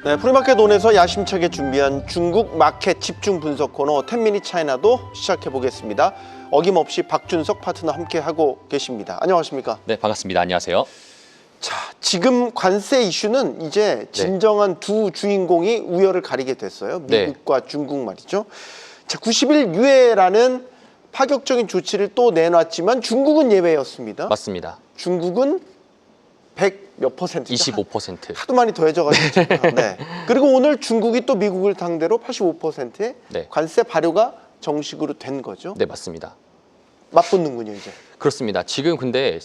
네, 프리마켓온에서 야심차게 준비한 중국 마켓 집중 분석 코너 10미닛 차이나도 시작해 보겠습니다. 어김없이 박준석 파트너 함께하고 계십니다. 안녕하십니까? 네, 반갑습니다. 안녕하세요. 자, 지금 관세 이슈는 이제 진정한 두 주인공이 우열을 가리게 됐어요. 미국과 중국 말이죠. 자, 90일 유예라는 파격적인 조치를 또 내놨지만 중국은 예외였습니다. 맞습니다. 중국은 100 몇 퍼센트죠? 25%. 하도 많이 더해져가지고. 네. 그리고 오늘 중국이 또 미국을 상대로 85%의 관세 발효가 정식으로 된 거죠. 네, 맞습니다. 맞붙는군요, 이제. 그렇습니다. 지금 근데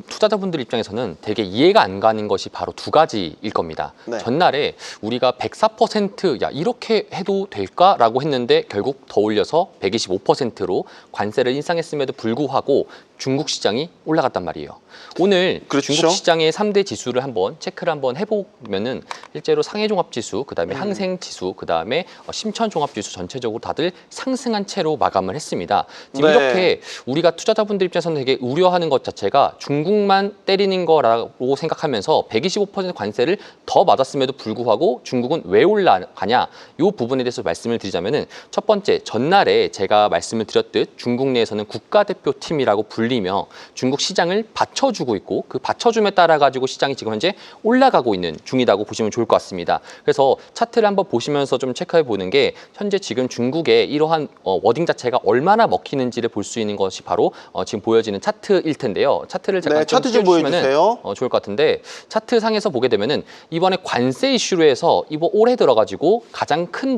투자자분들 입장에서는 되게 이해가 안 가는 것이 바로 두 가지일 겁니다. 네. 전날에 우리가 104% 야 이렇게 해도 될까라고 했는데 결국 더 올려서 125%로 관세를 인상했음에도 불구하고 중국 시장이 올라갔단 말이에요. 오늘 그렇죠. 중국 시장의 3대 지수를 한번 체크를 한번 해보면은 실제로 상해종합지수, 그다음에 항생지수, 그다음에 심천종합지수 전체적으로 다들 상승한 채로 마감을 했습니다. 지금 이렇게 우리가 투자자분들 입장에서는 되게 우려하는 것 자체가 중국만 때리는 거라고 생각하면서 125% 관세를 더 맞았음에도 불구하고 중국은 왜 올라가냐, 이 부분에 대해서 말씀을 드리자면은 첫 번째, 전날에 제가 말씀을 드렸듯 중국 내에서는 국가대표팀이라고 불리며 중국 시장을 받쳐주고 있고 그 받쳐줌에 따라 가지고 시장이 지금 현재 올라가고 있는 중이라고 보시면 좋을 것 같습니다. 그래서 차트를 한번 보시면서 좀 체크해 보는 게 현재 지금 중국의 이러한 워딩 자체가 얼마나 먹히는지를 볼 수 있는 것이 바로 지금 보여지는 차트일 텐데요. 차트를 잠깐 좀 차트 좀 보여주세요. 좋을 것 같은데, 차트 상에서 보게 되면은 이번에 관세 이슈로 해서 이번 올해 들어가지고 가장 큰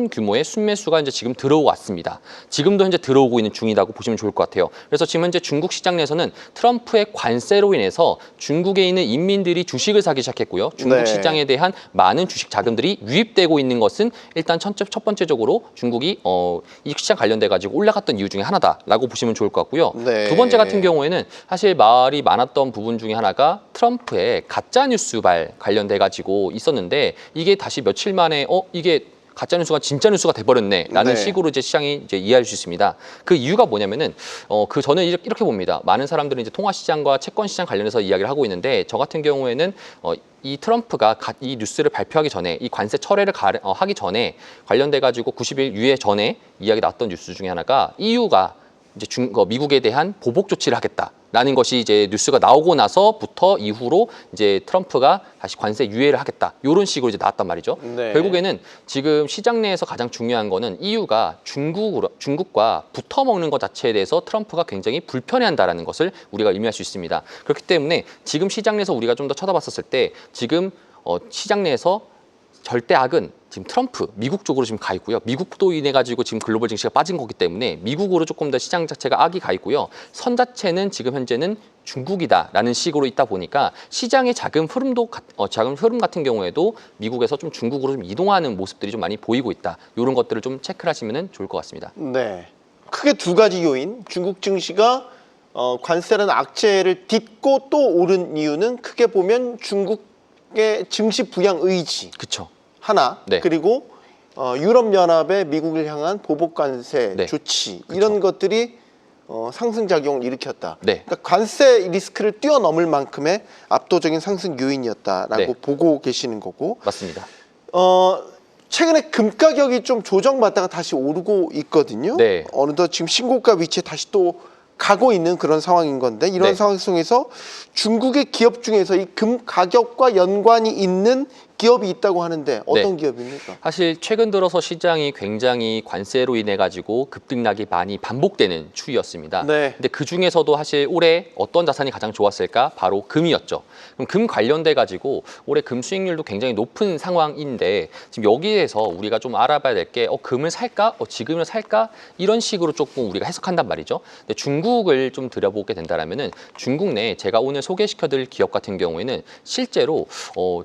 규모의 순매수가 이제 지금 들어오고 왔습니다. 지금도 현재 들어오고 있는 중이라고 보시면 좋을 것 같아요. 그래서 지금 현재 중국 시장 내에서는 트럼프의 관세로 인해서 중국에 있는 인민들이 주식을 사기 시작했고요. 중국 시장에 대한 많은 주식 자금들이 유입되고 있는 것은 일단 첫 번째적으로 중국이 이 시장 관련돼 가지고 올라갔던 이유 중에 하나다라고 보시면 좋을 것 같고요. 두 번째 같은 경우에는 사실 말이 많았던 부분 중에 하나가 트럼프의 가짜 뉴스발 관련돼 가지고 있었는데 이게 다시 며칠 만에 이게 가짜 뉴스가 진짜 뉴스가 돼버렸네라는 식으로 이제 시장이 이제 이해할 수 있습니다. 그 이유가 뭐냐면은 저는 이렇게 봅니다. 많은 사람들은 이제 통화 시장과 채권 시장 관련해서 이야기를 하고 있는데 저 같은 경우에는 이 트럼프가 이 뉴스를 발표하기 전에 이 관세 철회를 하기 전에 관련돼 가지고 90일 유예 전에 이야기 나왔던 뉴스 중에 하나가 EU가 이제 미국에 대한 보복 조치를 하겠다라는 것이 이제 뉴스가 나오고 나서부터 이후로 이제 트럼프가 다시 관세 유예를 하겠다 이런 식으로 이제 나왔단 말이죠. 결국에는 지금 시장 내에서 가장 중요한 거는 EU가 중국과 붙어 먹는 것 자체에 대해서 트럼프가 굉장히 불편해한다라는 것을 우리가 의미할 수 있습니다. 그렇기 때문에 지금 시장 내에서 우리가 좀 더 쳐다봤었을 때 지금 시장 내에서 절대 악은 지금 트럼프, 미국 쪽으로 지금 가 있고요. 미국도 인해 가지고 지금 글로벌 증시가 빠진 거기 때문에 미국으로 조금 더 시장 자체가 악이 가 있고요. 선 자체는 지금 현재는 중국이다라는 식으로 있다 보니까 시장의 작은 흐름 같은 경우에도 미국에서 좀 중국으로 좀 이동하는 모습들이 좀 많이 보이고 있다. 이런 것들을 좀 체크를 하시면 좋을 것 같습니다. 네, 크게 두 가지 요인. 중국 증시가 관세라는 악재를 딛고 또 오른 이유는 크게 보면 중국의 증시 부양 의지. 그렇죠. 하나, 그리고 유럽연합의 미국을 향한 보복관세 조치, 이런 것들이 상승작용을 일으켰다. 그러니까 관세 리스크를 뛰어넘을 만큼의 압도적인 상승 요인이었다라고 보고 계시는 거고. 맞습니다. 최근에 금 가격이 좀 조정받다가 다시 오르고 있거든요. 어느덧 지금 신고가 위치에 다시 또 가고 있는 그런 상황인 건데, 이런 상황 속에서 중국의 기업 중에서 이 금 가격과 연관이 있는 기업이 있다고 하는데 어떤 기업입니까? 사실 최근 들어서 시장이 굉장히 관세로 인해 가지고 급등락이 많이 반복되는 추이였습니다. 근데 그 중에서도 사실 올해 어떤 자산이 가장 좋았을까? 바로 금이었죠. 그럼 금 관련돼 가지고 올해 금 수익률도 굉장히 높은 상황인데 지금 여기에서 우리가 좀 알아봐야 될 게 금을 살까? 지금을 살까? 이런 식으로 조금 우리가 해석한단 말이죠. 근데 중국을 좀 들여보게 된다면은 중국 내 제가 오늘 소개시켜드릴 기업 같은 경우에는 실제로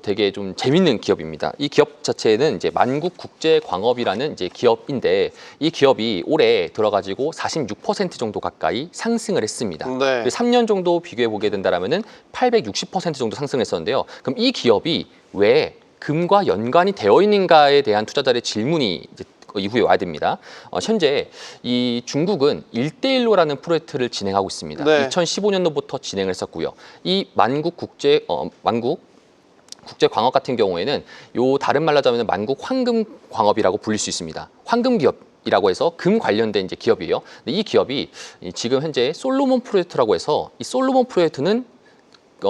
되게 좀 재밌는 기업입니다. 이 기업 자체는 이제 만국국제광업이라는 이제 기업인데 이 기업이 올해 들어가지고 46% 정도 가까이 상승을 했습니다. 3년 정도 비교해 보게 된다면은 860% 정도 상승했었는데요. 그럼 이 기업이 왜 금과 연관이 되어 있는가에 대한 투자자들의 질문이 이제 이후에 와야 됩니다. 현재 이 중국은 1대1로라는 프로젝트를 진행하고 있습니다. 2015년도부터 진행을 했었고요. 이 만국 국제 광업 같은 경우에는 요 다른 말로 하자면 만국 황금 광업이라고 불릴 수 있습니다. 황금 기업이라고 해서 금 관련된 이제 기업이에요. 근데 이 기업이 지금 현재 솔로몬 프로젝트라고 해서 이 솔로몬 프로젝트는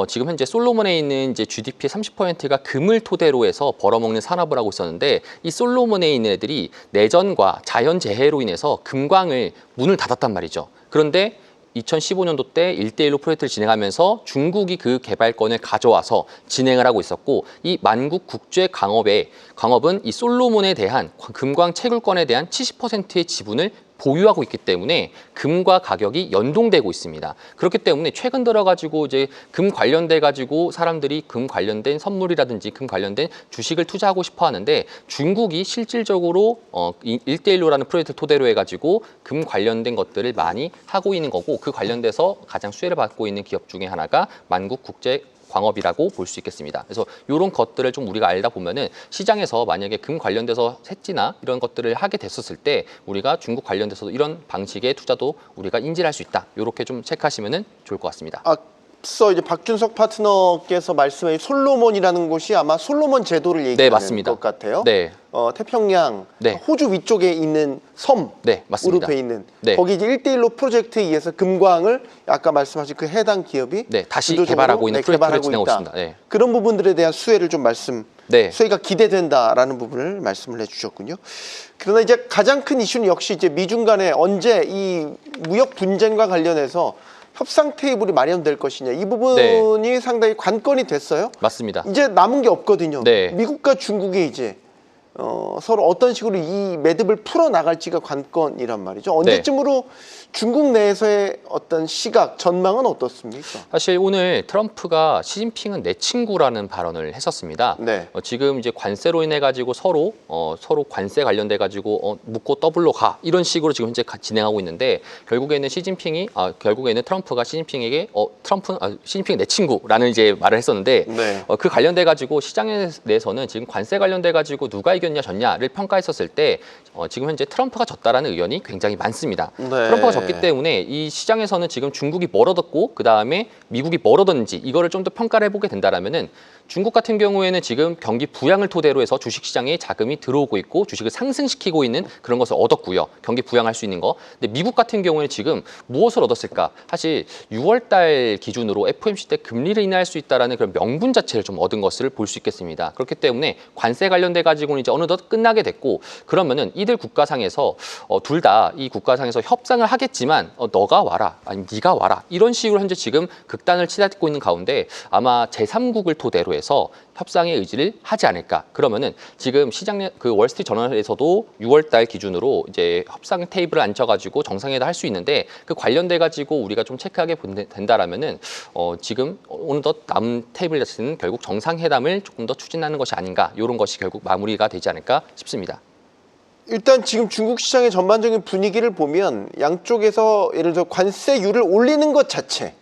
지금 현재 솔로몬에 있는 이제 GDP의 30%가 금을 토대로 해서 벌어먹는 산업을 하고 있었는데 이 솔로몬에 있는 애들이 내전과 자연재해로 인해서 금광을 문을 닫았단 말이죠. 그런데 2015년도 때 1대1로 프로젝트를 진행하면서 중국이 그 개발권을 가져와서 진행을 하고 있었고 이 만국 국제 광업은 이 솔로몬에 대한 금광 채굴권에 대한 70%의 지분을 보유하고 있기 때문에 금과 가격이 연동되고 있습니다. 그렇기 때문에 최근 들어가지고 이제 금 관련돼 가지고 사람들이 금 관련된 선물이라든지 금 관련된 주식을 투자하고 싶어 하는데 중국이 실질적으로 1대1로라는 프로젝트를 토대로 해가지고 금 관련된 것들을 많이 하고 있는 거고 그 관련돼서 가장 수혜를 받고 있는 기업 중에 하나가 만국 국제 광업이라고 볼 수 있겠습니다. 그래서 이런 것들을 좀 우리가 알다 보면은 시장에서 만약에 금 관련돼서 새지나 이런 것들을 하게 됐었을 때 우리가 중국 관련돼서도 이런 방식의 투자도 우리가 인지를 할 수 있다. 이렇게 좀 체크하시면은 좋을 것 같습니다. 앞서 이제 박준석 파트너께서 말씀해 솔로몬이라는 곳이 아마 솔로몬 제도를 얘기하는 맞습니다. 것 같아요. 네. 태평양 호주 위쪽에 있는 섬 맞습니다. 우루페에 있는 거기 이제 1대1로 프로젝트에 의해서 금광을 아까 말씀하신 그 해당 기업이 다시 개발하고 있는 프로젝트를 진행하고 있습니다. 그런 부분들에 대한 수혜를 좀 수혜가 기대된다라는 부분을 말씀을 해주셨군요. 그러나 이제 가장 큰 이슈는 역시 이제 미중 간에 언제 이 무역 분쟁과 관련해서 협상 테이블이 마련될 것이냐 이 부분이 상당히 관건이 됐어요. 맞습니다. 이제 남은 게 없거든요. 미국과 중국이 이제 서로 어떤 식으로 이 매듭을 풀어 나갈지가 관건이란 말이죠. 언제쯤으로 중국 내에서의 어떤 시각, 전망은 어떻습니까? 사실 오늘 트럼프가 시진핑은 내 친구라는 발언을 했었습니다. 지금 이제 관세로 인해 가지고 서로 관세 관련돼 가지고 묻고 더블로 가 이런 식으로 지금 현재 진행하고 있는데 결국에는 결국에는 트럼프가 시진핑에게 시진핑이 내 친구라는 이제 말을 했었는데 그 관련돼 가지고 시장에 내에서는 지금 관세 관련돼 가지고 누가 이겼냐 졌냐를 평가했었을 때 지금 현재 트럼프가 졌다라는 의견이 굉장히 많습니다. 트럼프가 졌기 때문에 이 시장에서는 지금 중국이 뭘 얻었고 그 다음에 미국이 뭘 얻었는지 이거를 좀 더 평가를 해보게 된다라면은 중국 같은 경우에는 지금 경기 부양을 토대로 해서 주식시장에 자금이 들어오고 있고 주식을 상승시키고 있는 그런 것을 얻었고요. 경기 부양할 수 있는 거. 근데 미국 같은 경우에는 지금 무엇을 얻었을까? 사실 6월 달 기준으로 FOMC 때 금리를 인하할 수 있다라는 그런 명분 자체를 좀 얻은 것을 볼 수 있겠습니다. 그렇기 때문에 관세 관련돼 가지고는 이제 어느덧 끝나게 됐고 그러면은 이들 국가상에서 둘 다 이 국가상에서 협상을 하겠지만 너가 와라 아니면 네가 와라 이런 식으로 현재 지금 극단을 치닫고 있는 가운데 아마 제3국을 토대로 해서 협상의 의지를 하지 않을까. 그러면은 지금 시장 그 월스트리트 저널에서도 6월 달 기준으로 이제 협상 테이블을 앉혀가지고 정상회담 할 수 있는데 그 관련돼 가지고 우리가 좀 체크하게 된다라면은 지금 어느덧 남은 테이블 자체는 결국 정상회담을 조금 더 추진하는 것이 아닌가 이런 것이 결국 마무리가 되지 않을까 싶습니다. 일단 지금 중국 시장의 전반적인 분위기를 보면 양쪽에서 예를 들어 관세율을 올리는 것 자체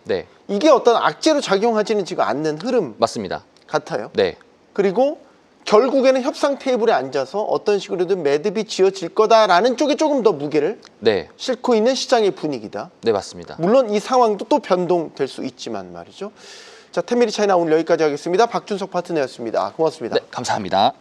이게 어떤 악재로 작용하지는 지금 않는 흐름 맞습니다. 같아요. 그리고 결국에는 협상 테이블에 앉아서 어떤 식으로든 매듭이 지어질 거다라는 쪽에 조금 더 무게를 싣고 있는 시장의 분위기다. 맞습니다. 물론 이 상황도 또 변동될 수 있지만 말이죠. 자, 10미니트 차이나 오늘 여기까지 하겠습니다. 박준석 파트너였습니다. 고맙습니다. 감사합니다.